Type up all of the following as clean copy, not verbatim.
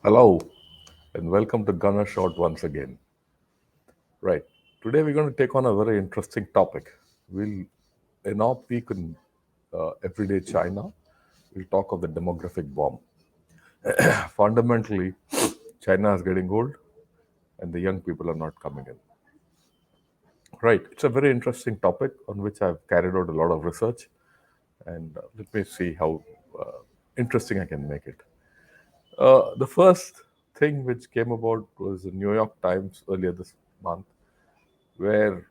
Hello and welcome to Gunner Shot once again. Right. Today we're going to take on a very interesting topic. In our peak in everyday China, we'll talk of the demographic bomb. Fundamentally, China is getting old and the young people are not coming in. Right. It's a very interesting topic on which I've carried out a lot of research and let me see how interesting I can make it. The first thing which came about was the New York Times earlier this month, where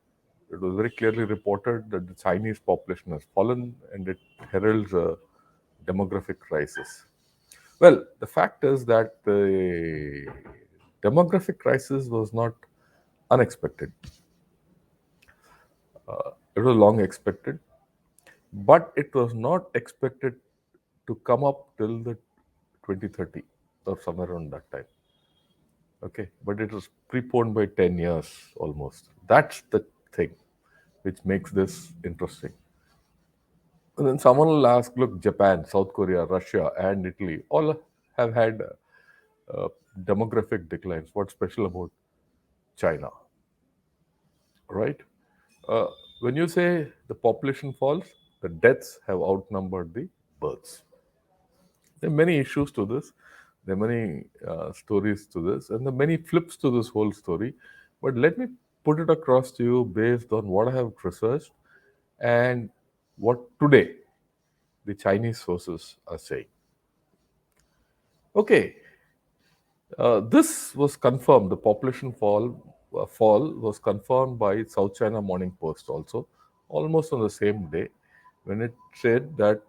it was very clearly reported that the Chinese population has fallen and it heralds a demographic crisis. Well, the fact is that the demographic crisis was not unexpected. It was long expected, but it was not expected to come up till the 2030 or somewhere around that time. Okay, but it was preponed by 10 years almost. That's the thing which makes this interesting. And then someone will ask, look, Japan, South Korea, Russia, and Italy all have had demographic declines. What's special about China, right? Uh, when you say the population falls, the deaths have outnumbered the births. There are many issues to this. There are many stories to this, and there are many flips to this whole story. But let me put it across to you based on what I have researched and what today the Chinese sources are saying. Okay, this was confirmed. The population fall was confirmed by South China Morning Post also, almost on the same day, when it said that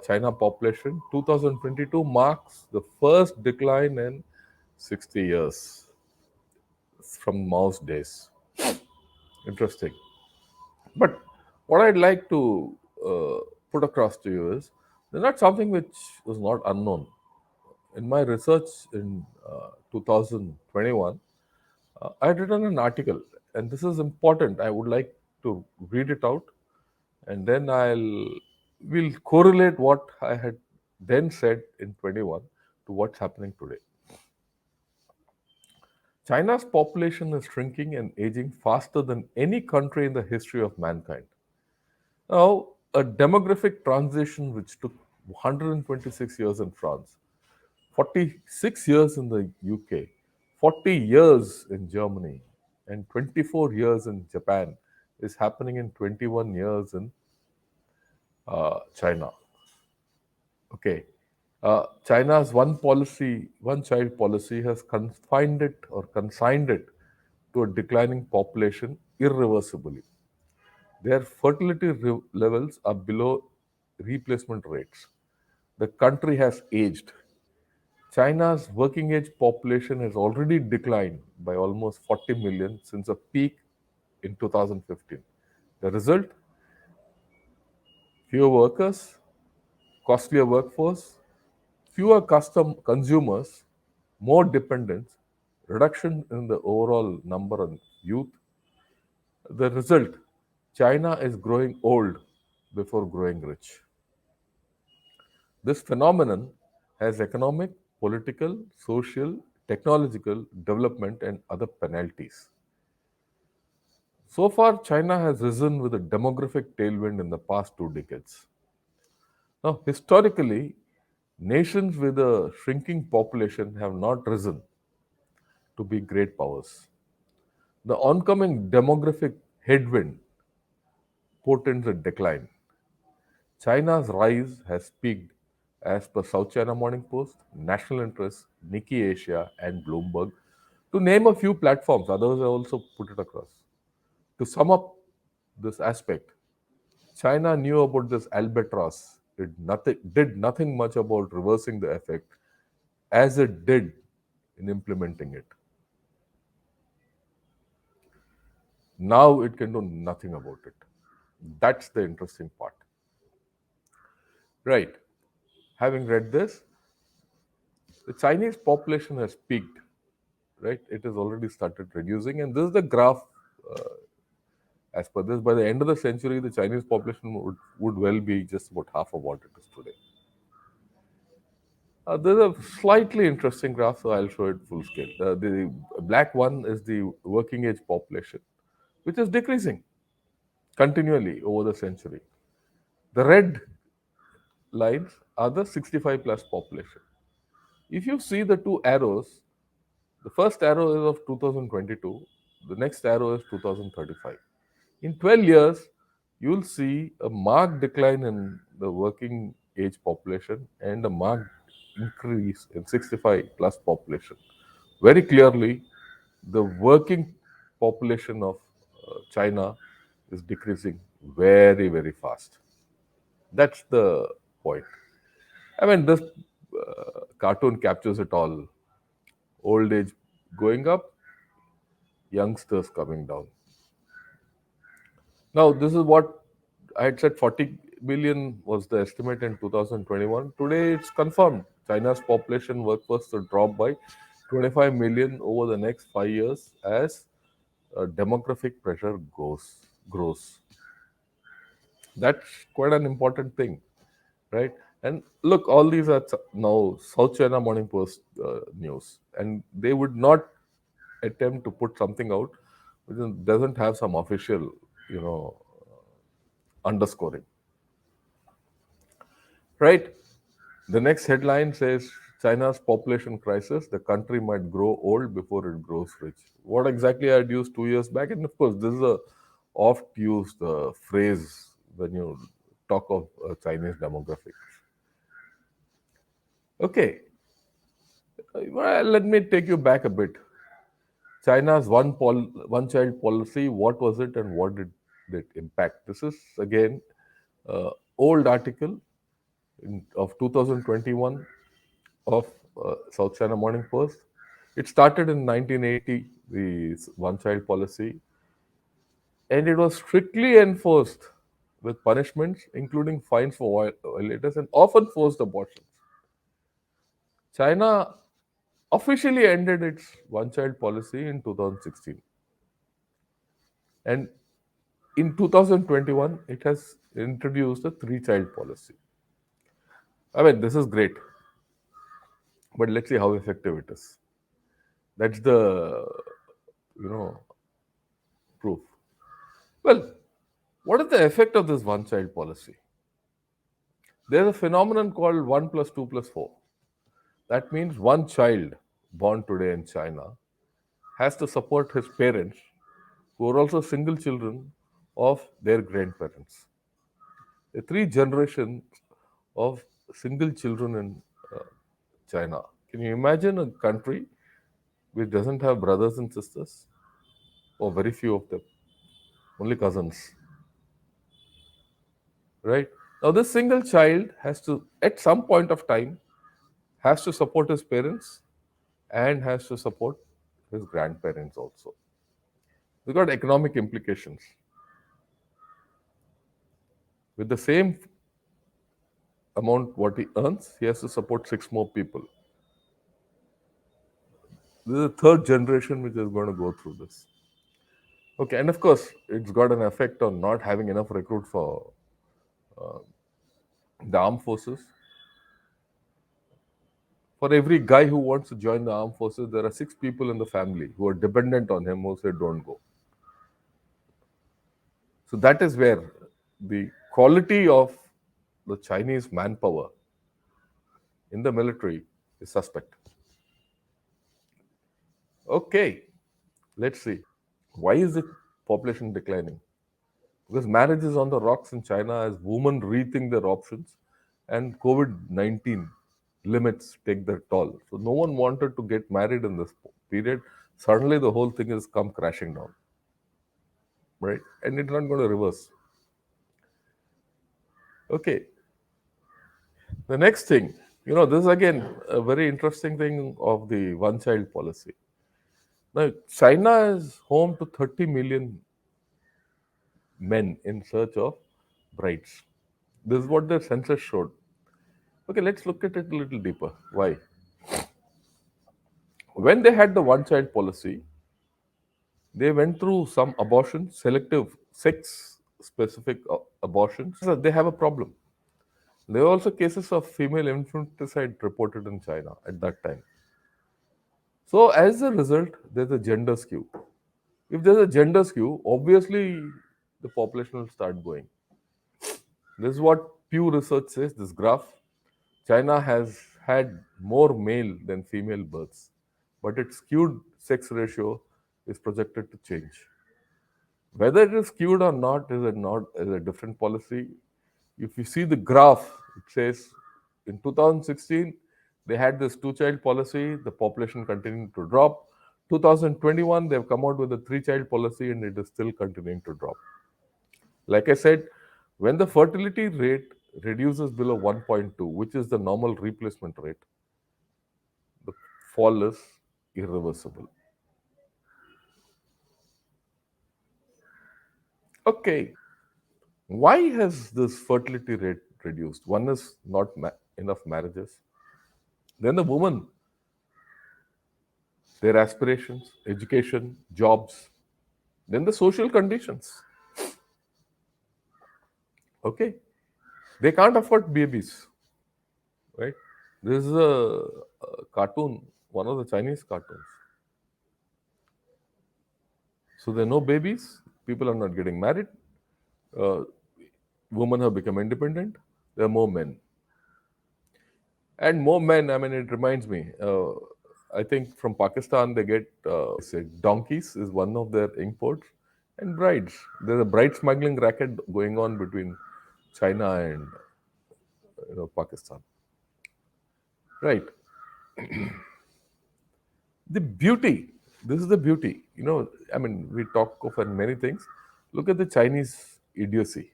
China population 2022 marks the first decline in 60 years from Mao's days. Interesting. But what I'd like to put across to you is they're not something which was not unknown. In my research in 2021, I had written an article, and this is important. I would like to read it out, and then we'll correlate what I had then said in 21 to what's happening today. China's population is shrinking and aging faster than any country in the history of mankind. Now, a demographic transition which took 126 years in France, 46 years in the UK, 40 years in Germany, and 24 years in Japan is happening in 21 years in China. Okay. China's one child policy has confined it or consigned it to a declining population irreversibly. Their fertility levels are below replacement rates. The country has aged. China's working age population has already declined by almost 40 million since a peak in 2015. The result, fewer workers, costlier workforce, fewer custom consumers, more dependence, reduction in the overall number of youth. The result, China is growing old before growing rich. This phenomenon has economic, political, social, technological development and other penalties. So far, China has risen with a demographic tailwind in the past 2 decades. Now, historically, nations with a shrinking population have not risen to be great powers. The oncoming demographic headwind portends a decline. China's rise has peaked as per South China Morning Post, National Interest, Nikkei Asia, and Bloomberg, to name a few platforms. Others have also put it across. To sum up this aspect, China knew about this albatross. Did nothing much about reversing the effect as it did in implementing it. Now it can do nothing about it. That's the interesting part. Right. Having read this, the Chinese population has peaked. Right. It has already started reducing, and this is the graph. As per this, by the end of the century, the Chinese population would well be just about half of what it is today. There's a slightly interesting graph, so I'll show it full scale. The black one is the working age population, which is decreasing continually over the century. The red lines are the 65 plus population. If you see the two arrows, the first arrow is of 2022, the next arrow is 2035. In 12 years, you will see a marked decline in the working age population and a marked increase in 65 plus population. Very clearly, the working population of China is decreasing very, very fast. That's the point. I mean, this cartoon captures it all. Old age going up, youngsters coming down. Now, this is what I had said 40 billion was the estimate in 2021. Today, it's confirmed. China's population workforce will drop by 25 million over the next 5 years as demographic pressure grows. That's quite an important thing, right? And look, all these are now South China Morning Post news, and they would not attempt to put something out which doesn't have some official, you know, underscoring, right? The next headline says China's population crisis, the country might grow old before it grows rich. What exactly I had used 2 years back, and of course, this is a oft used phrase when you talk of Chinese demographics. Okay, well, let me take you back a bit. China's one child policy, what was it and what did it impact? This is again old article of 2021 of South China Morning Post. It started in 1980, the one child policy, and it was strictly enforced with punishments, including fines for violators and often forced abortions. China officially ended its one child policy in 2016. And in 2021, it has introduced a three child policy. I mean, this is great, but let's see how effective it is. That's the, you know, proof. Well, what is the effect of this one child policy? There's a phenomenon called 1 plus 2 plus 4. That means one child born today in China has to support his parents, who are also single children of their grandparents. The three generations of single children in uh, China. Can you imagine a country which doesn't have brothers and sisters, or very few of them, only cousins, right? Now, this single child has to, at some point of time, has to support his parents and has to support his grandparents also. We got economic implications. With the same amount what he earns, he has to support six more people. This is the third generation which is going to go through this. Okay, and of course, it's got an effect on not having enough recruit for the armed forces. For every guy who wants to join the armed forces, there are six people in the family who are dependent on him who say, don't go. So that is where the quality of the Chinese manpower in the military is suspect. Okay, let's see. Why is the population declining? Because marriage is on the rocks in China as women rethink their options and COVID 19 limits take their toll. So no one wanted to get married in this period. Suddenly the whole thing has come crashing down, right? And it's not going to reverse. Okay, the next thing, this is again a very interesting thing of the one child policy. Now, China is home to 30 million men in search of brides. This is what the census showed. Okay, let's look at it a little deeper. Why? When they had the one child policy, they went through some abortions, selective sex specific abortions. So they have a problem. There were also cases of female infanticide reported in China at that time. So, as a result, there's a gender skew. If there's a gender skew, obviously the population will start going. This is what Pew Research says, this graph. China has had more male than female births, but its skewed sex ratio is projected to change. Whether it is skewed or not is a different policy. If you see the graph, it says in 2016 they had this two-child policy, the population continued to drop. 2021 they've come out with a three-child policy and it is still continuing to drop. Like I said, when the fertility rate reduces below 1.2, which is the normal replacement rate, the fall is irreversible. Okay, why has this fertility rate reduced? One is not enough marriages. Then the woman, their aspirations, education, jobs, then the social conditions. Okay, they can't afford babies, right? This is a cartoon, one of the Chinese cartoons. So there are no babies, people are not getting married, uh, women have become independent, there are more men. And more men, I mean, it reminds me, I think from Pakistan they get, say, donkeys is one of their imports, and brides. There's a bride smuggling racket going on between China and Pakistan. Right. The beauty, this is the beauty. I mean, we talk of many things. Look at the Chinese idiocy.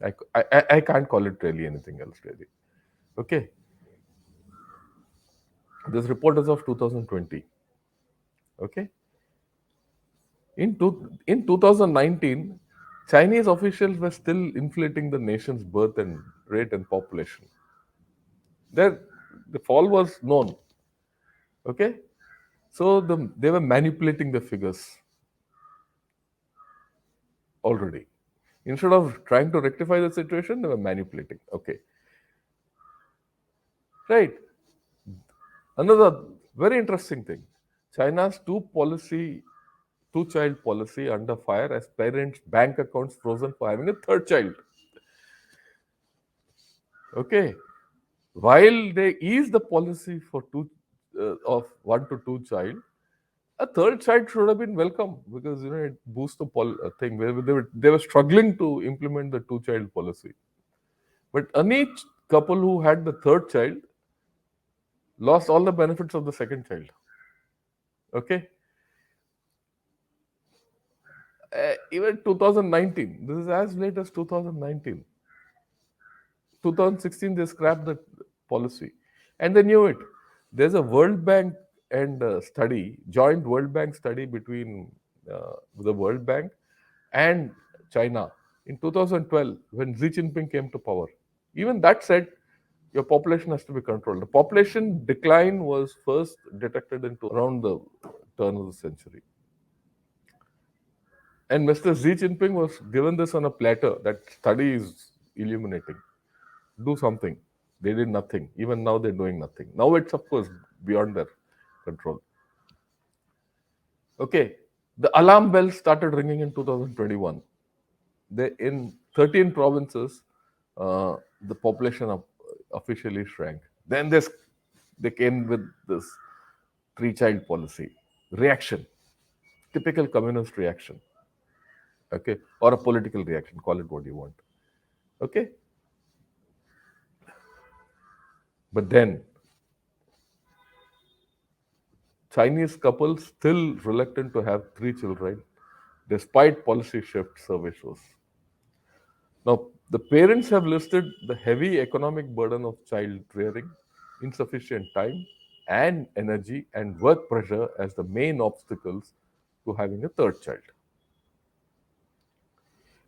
I can't call it really anything else, really. Okay. This report is of 2020. Okay. In 2019, Chinese officials were still inflating the nation's birth and rate and population. There, the fall was known. Okay. So they were manipulating the figures already. Instead of trying to rectify the situation, they were manipulating. Okay. Right. Another very interesting thing. China's two-child policy under fire as parents' bank accounts frozen for having a third child. Okay. While they ease the policy for of one to two child, a third child should have been welcome because it boosts the thing. They were struggling to implement the two-child policy, but any couple who had the third child lost all the benefits of the second child. Okay, even 2019. This is as late as 2019. 2016 they scrapped the policy, and they knew it. There's a World Bank and joint World Bank study between the World Bank and China in 2012 when Xi Jinping came to power. Even that said, your population has to be controlled. The population decline was first detected around the turn of the century. And Mr. Xi Jinping was given this on a platter. That study is illuminating. Do something. They did nothing. Even now they're doing nothing. Now it's of course beyond their control. Okay. The alarm bells started ringing in 2021. In 13 provinces, the population officially shrank. Then they came with this three-child policy. Reaction. Typical communist reaction. Okay. Or a political reaction. Call it what you want. Okay. But then Chinese couples still reluctant to have three children despite policy shift, survey shows. Now, the parents have listed the heavy economic burden of child rearing, insufficient time and energy, and work pressure as the main obstacles to having a third child.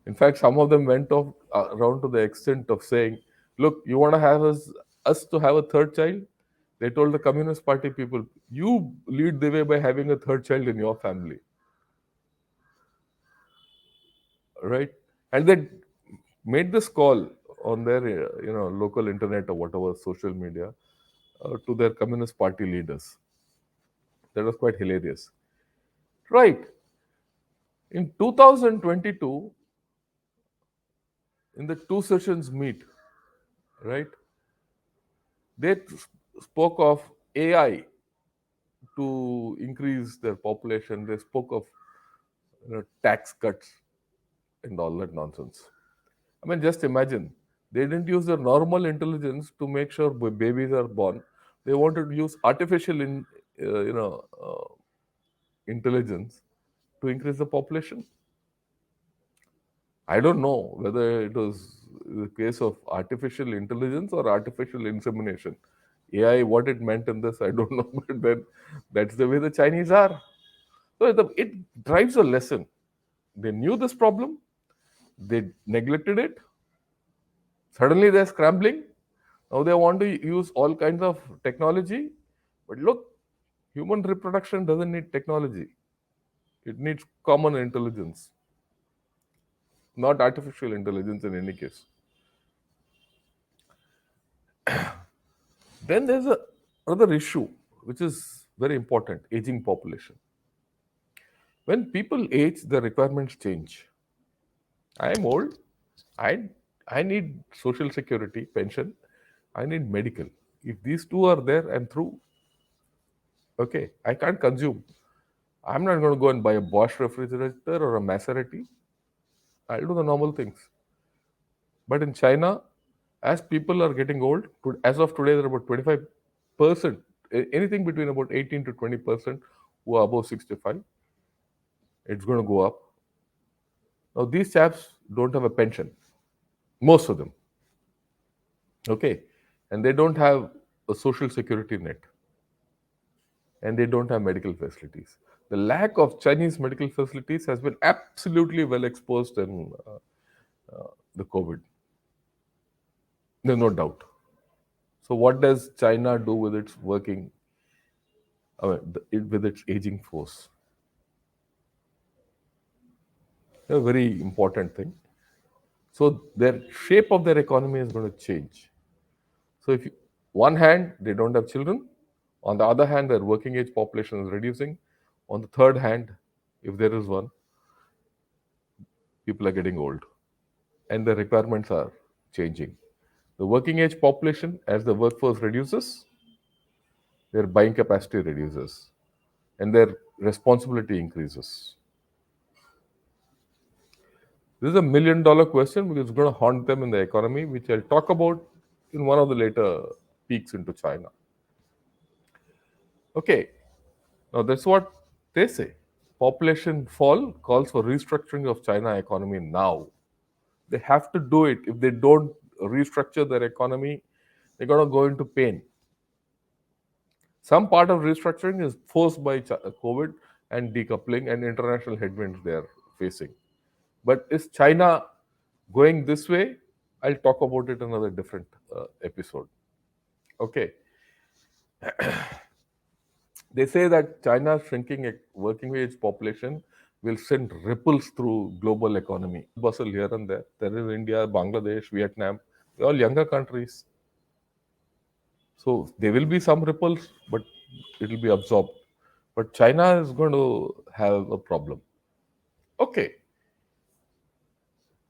In fact, some of them went off around to the extent of saying, "Look, you want to have us to have a third child?" They told the Communist Party people, "You lead the way by having a third child in your family." Right? And they made this call on their local internet or whatever social media to their Communist Party leaders. That was quite hilarious. Right. In 2022, in the two sessions meet, right, they spoke of AI to increase their population. They spoke of tax cuts and all that nonsense. I mean, just imagine they didn't use their normal intelligence to make sure babies are born. They wanted to use artificial, intelligence to increase the population. I don't know whether it was the case of artificial intelligence or artificial insemination. AI, what it meant in this, I don't know, but then that's the way the Chinese are. So it drives a lesson. They knew this problem, they neglected it. Suddenly they're scrambling. Now they want to use all kinds of technology. But look, human reproduction doesn't need technology, it needs common intelligence, not artificial intelligence in any case. Then there's another issue which is very important: aging population. When people age, the requirements change. I am old. I I need social security, pension. I need medical. If these two are there, I'm through. Okay, I can't consume. I'm not going to go and buy a Bosch refrigerator or a Maserati. I'll do the normal things. But in China, as people are getting old, as of today, there are about 25%, anything between about 18 to 20% who are above 65. It's going to go up. Now, these chaps don't have a pension, most of them. Okay. And they don't have a social security net. And they don't have medical facilities. The lack of Chinese medical facilities has been absolutely well exposed in the COVID. There's no doubt. So, what does China do with its working, with its aging force? A very important thing. So, their shape of their economy is going to change. So, if one hand they don't have children, on the other hand their working age population is reducing. On the third hand, if there is one, people are getting old, and the requirements are changing. The working age population, as the workforce reduces, their buying capacity reduces, and their responsibility increases. This is $1 million question because it's going to haunt them in the economy, which I'll talk about in one of the later peeks into China. Okay, now that's what they say. Population fall calls for restructuring of China economy now. They have to do it. If they don't restructure their economy, they're going to go into pain. Some part of restructuring is forced by COVID and decoupling and international headwinds they are facing. But is China going this way? I'll talk about it in another different episode. Okay. They say that China's shrinking working age population will send ripples through global economy. Bustle here and there. There is India, Bangladesh, Vietnam. They're all younger countries. So there will be some ripples, but it will be absorbed. But China is going to have a problem. Okay.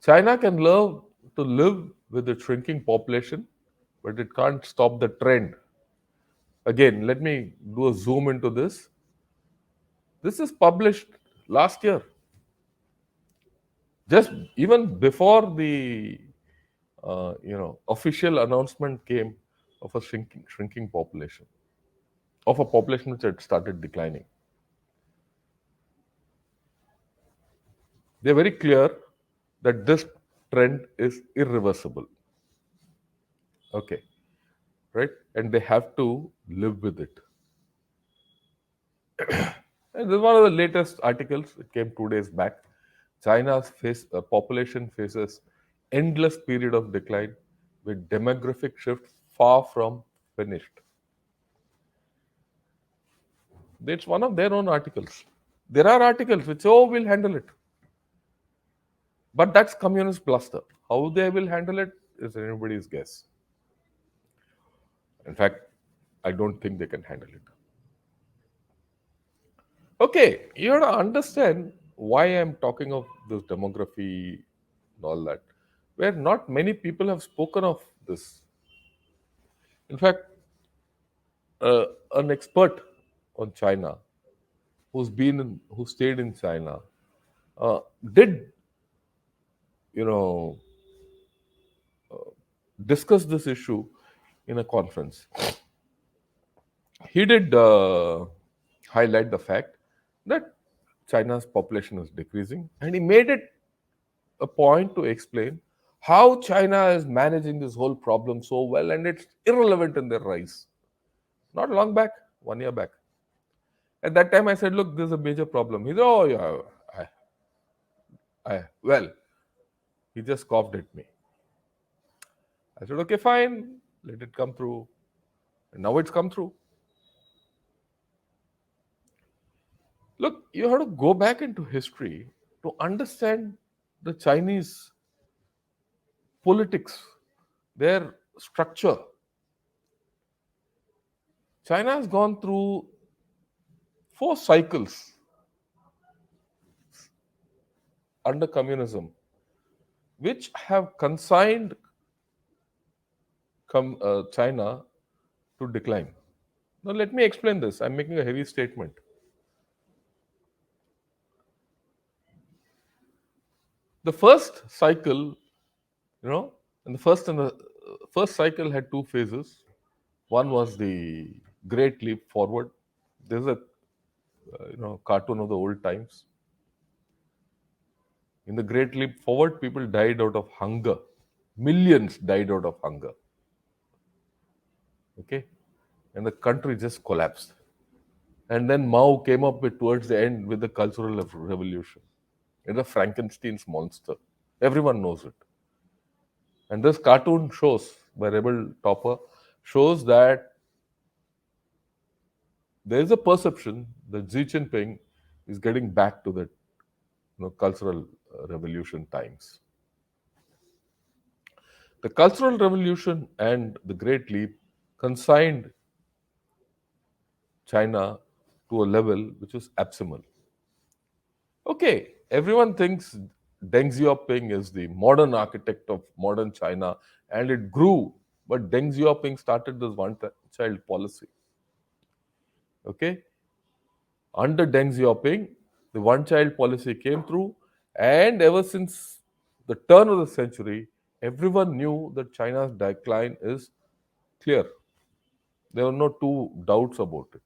China can learn to live with a shrinking population, but it can't stop the trend. Again, let me do a zoom into this. This is published last year, just even before the official announcement came of a shrinking population, of a population which had started declining. They're very clear that this trend is irreversible. Okay, right? And they have to live with it. And this is one of the latest articles. It came 2 days back. China's population faces endless period of decline with demographic shift far from finished. It's one of their own articles. There are articles which, oh, we'll handle it. But that's communist bluster. How they will handle it, is anybody's guess. In fact, I don't think they can handle it. Okay, you have to understand why I'm talking of this demography and all that, where not many people have spoken of this. In fact, an expert on China who stayed in China did you know discuss this issue in a conference. He did highlight the fact that China's population is decreasing, and he made it a point to explain how China is managing this whole problem so well, and it's irrelevant in their rise. Not long back, 1 year back. At that time, I said, "Look, there's a major problem." He said, "Oh yeah, well." He just coughed at me. I said, "Okay, fine, let it come through." And now it's come through. Look, you have to go back into history to understand the Chinese politics, their structure. China has gone through 4 cycles under communism, which have consigned China to decline. Now, let me explain this. I'm making a heavy statement. The first cycle, you know, and the first cycle had 2 phases. One was the Great Leap Forward. There's a cartoon of the old times. In the Great Leap Forward, people died out of hunger. Millions died out of hunger. Okay, and the country just collapsed. And then Mao came up with towards the end with the Cultural Revolution. It's a Frankenstein's monster. Everyone knows it. And this cartoon shows by Rebel Topper shows that there is a perception that Xi Jinping is getting back to the cultural revolution times. The Cultural Revolution and the Great Leap consigned China to a level which was abysmal. Okay, everyone thinks Deng Xiaoping is the modern architect of modern China, and it grew. But Deng Xiaoping started this one-child policy. Okay, under Deng Xiaoping, the one-child policy came through, and ever since the turn of the century, everyone knew that China's decline is clear. There were no two doubts about it.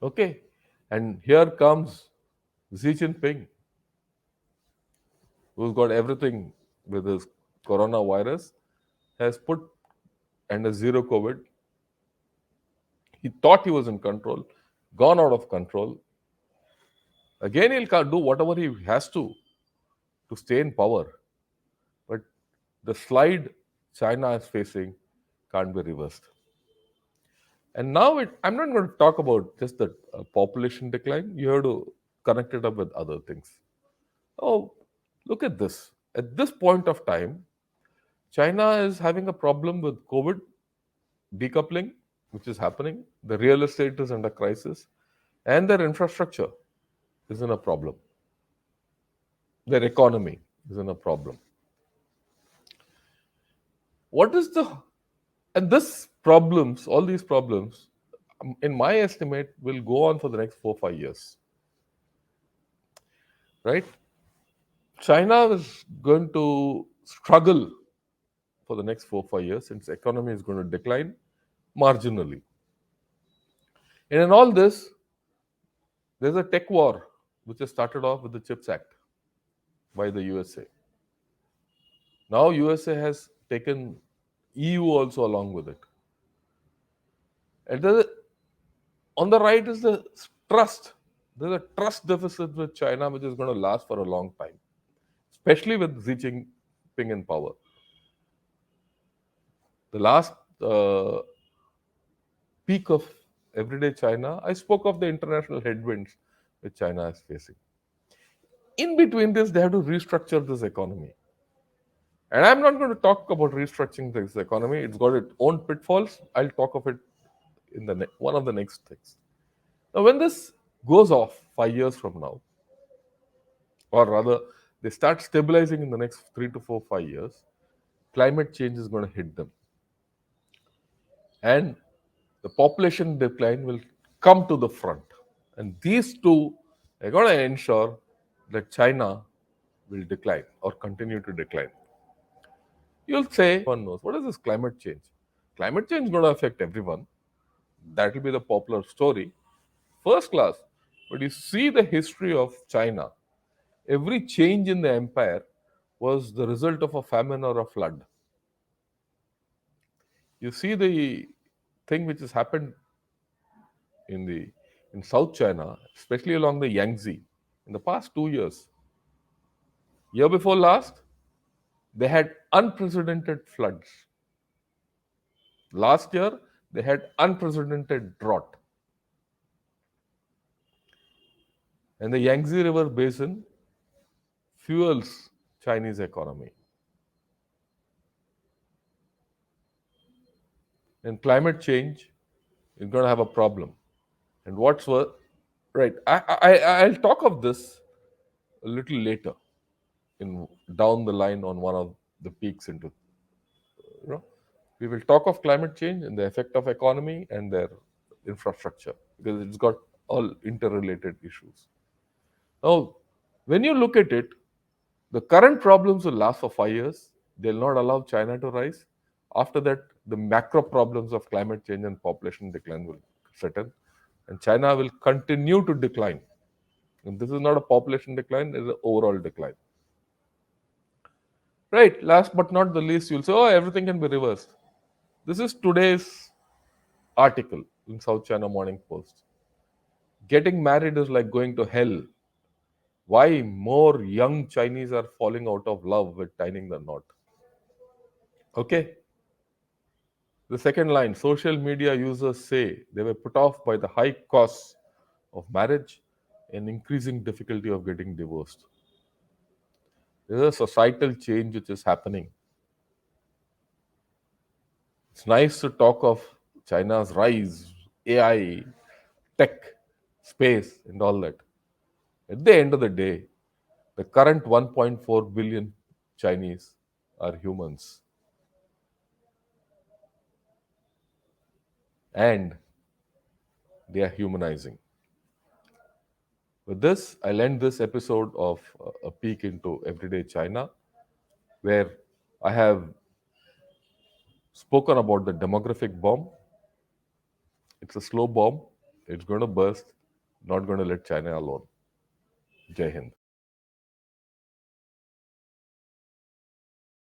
Okay, and here comes Xi Jinping, who's got everything with his coronavirus, has put and a zero COVID. He thought he was in control, gone out of control. Again, he'll do whatever he has to stay in power. But the slide China is facing can't be reversed. And now I'm not going to talk about just the population decline. You have to connect it up with other things. Oh, look at this. At this point of time, China is having a problem with COVID decoupling, which is happening. The real estate is under crisis, and their infrastructure is in a problem. Their economy is in a problem. What is the and this problems, all these problems, in my estimate, will go on for the next 4 5 years. Right? China is going to struggle for the next 4 5 years since economy is going to decline marginally. And in all this, there's a tech war which has started off with the CHIPS Act by the USA. Now USA has taken EU also along with it. And on the right is the trust. There's a trust deficit with China which is going to last for a long time, especially with Xi Jinping in power. The last peak of everyday China, I spoke of the international headwinds which China is facing. In between this, they have to restructure this economy. And I'm not going to talk about restructuring this economy. It's got its own pitfalls. I'll talk of it in the one of the next things. Now, when this goes off 5 years from now, or rather, they start stabilizing in the next 3 to 4, 5 years, climate change is going to hit them. And the population decline will come to the front. And these two are going to ensure that China will decline or continue to decline. You'll say, one knows, what is this climate change? Climate change is going to affect everyone. That will be the popular story. First class. But you see the history of China. Every change in the empire was the result of a famine or a flood. You see the thing which has happened in the in South China, especially along the Yangtze, in the past 2 years. Year before last, they had unprecedented floods. Last year, they had unprecedented drought. And the Yangtze River basin fuels Chinese economy. And climate change is going to have a problem. And what's worse, right? I'll talk of this a little later, in down the line on one of the peaks into, you know, we will talk of climate change and the effect of economy and their infrastructure because it's got all interrelated issues. Now, when you look at it, the current problems will last for 5 years. They'll not allow China to rise. After that, the macro problems of climate change and population decline will set in, and China will continue to decline. And this is not a population decline, it's an overall decline. Right, last but not the least, you'll say, oh, everything can be reversed. This is today's article in South China Morning Post. Getting married is like going to hell. Why more young Chinese are falling out of love with tying the knot? Okay. The second line, social media users say they were put off by the high costs of marriage and increasing difficulty of getting divorced. There's a societal change which is happening. It's nice to talk of China's rise, AI, tech, space, and all that. At the end of the day, the current 1.4 billion Chinese are humans. And they are humanizing. With this, I'll end this episode of A Peek into Everyday China, where I have spoken about the demographic bomb. It's a slow bomb. It's going to burst. Not going to let China alone. Jai Hind.